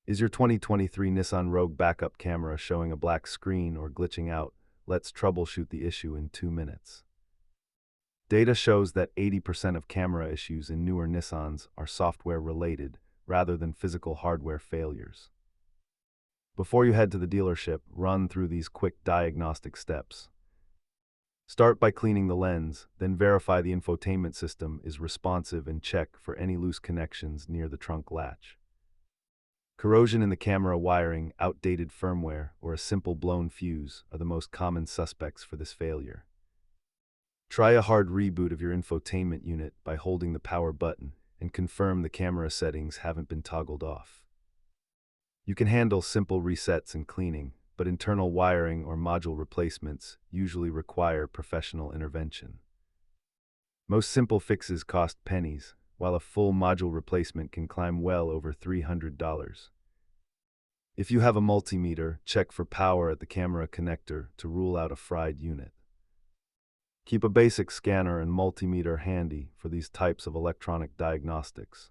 Is your 2023 Nissan Rogue backup camera showing a black screen or glitching out? Let's troubleshoot the issue in 2 minutes. Data shows that 80% of camera issues in newer Nissans are software-related rather than physical hardware failures. Before you head to the dealership, run through these quick diagnostic steps. Start by cleaning the lens, then verify the infotainment system is responsive and check for any loose connections near the trunk latch. Corrosion in the camera wiring, outdated firmware, or a simple blown fuse are the most common suspects for this failure. Try a hard reboot of your infotainment unit by holding the power button and confirm the camera settings haven't been toggled off. You can handle simple resets and cleaning, but internal wiring or module replacements usually require professional intervention. Most simple fixes cost pennies, while a full module replacement can climb well over $300. If you have a multimeter, check for power at the camera connector to rule out a fried unit. Keep a basic scanner and multimeter handy for these types of electronic diagnostics.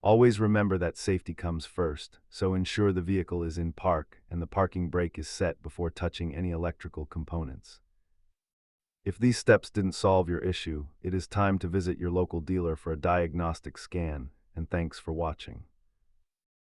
Always remember that safety comes first, so ensure the vehicle is in park and the parking brake is set before touching any electrical components. If these steps didn't solve your issue, it is time to visit your local dealer for a diagnostic scan, and thanks for watching.